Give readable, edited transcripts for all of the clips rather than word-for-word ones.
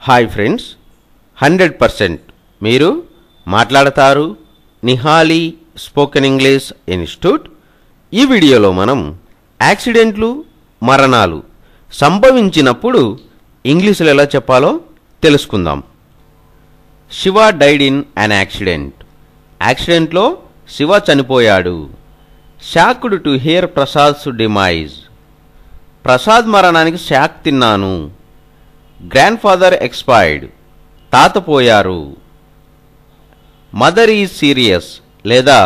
Hi friends, 100% మీరు మాట్లాడతారు Nihali spoken English institute. ఈ వీడియోలో మనం యాక్సిడెంట్లు, మరణాలు సంభవించినప్పుడు ఇంగ్లీష్లో ఎలా చెప్పాలో తెలుసుకుందాం. Shiva died in an accident. యాక్సిడెంట్లో శివ చనిపోయాడు. Shocked to hear Prasad's demise. Prasad మరణానికి షాక్ తిన్నాను. Grandfather expired. తాత పోయారు. మదర్ ఈజ్ సీరియస్ లేదా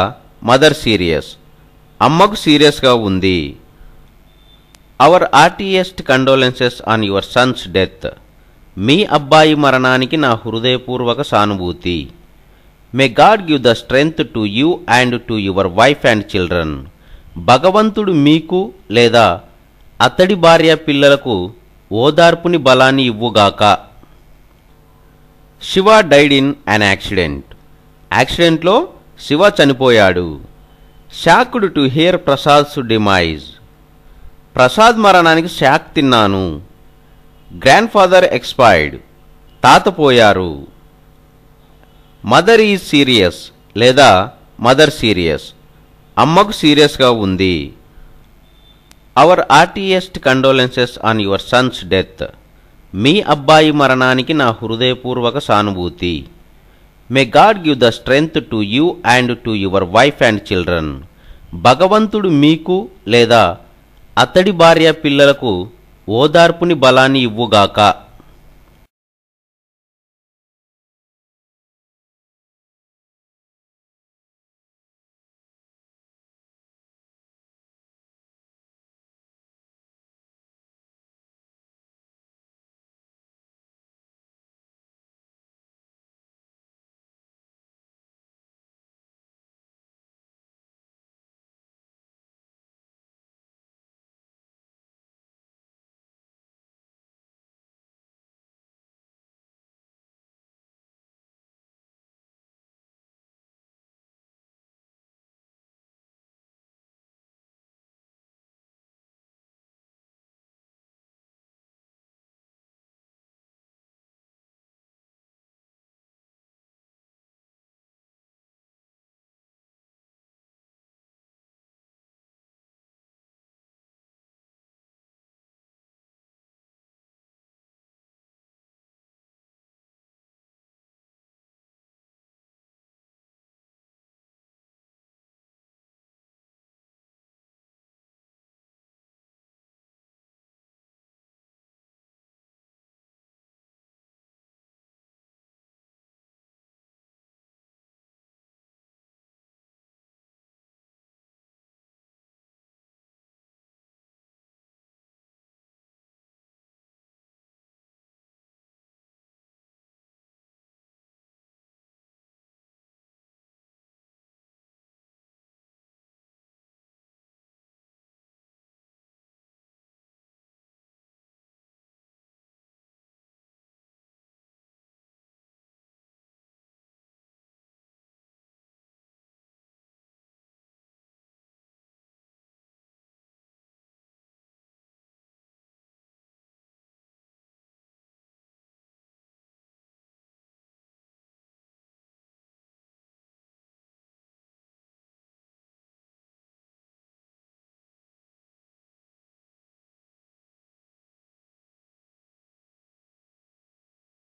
మదర్ సీరియస్. అమ్మకు సీరియస్గా ఉంది. Our heartiest condolences on your son's death. మీ అబ్బాయి మరణానికి నా హృదయపూర్వక సానుభూతి. May God give the strength to you and to your wife and children. భగవంతుడు మీకు లేదా అతడి భార్య పిల్లలకు ఓదార్పుని బలాన్ని ఇవ్వుగాక. Shiva died in an accident. యాక్సిడెంట్లో శివ చనిపోయాడు. Shocked to hear Prasad's demise. Prasad మరణానికి షాక్ తిన్నాను. Grandfather expired. తాత పోయారు. మదర్ ఈజ్ సీరియస్ లేదా మదర్ సీరియస్. అమ్మకు సీరియస్గా ఉంది. Our heartiest condolences on your son's death. మీ అబ్బాయి మరణానికి నా హృదయపూర్వక సానుభూతి. May God give the strength to you and to your wife and children. భగవంతుడు మీకు లేదా అతడి భార్య పిల్లలకు ఓదార్పుని బలాన్ని ఇవ్వుగాక.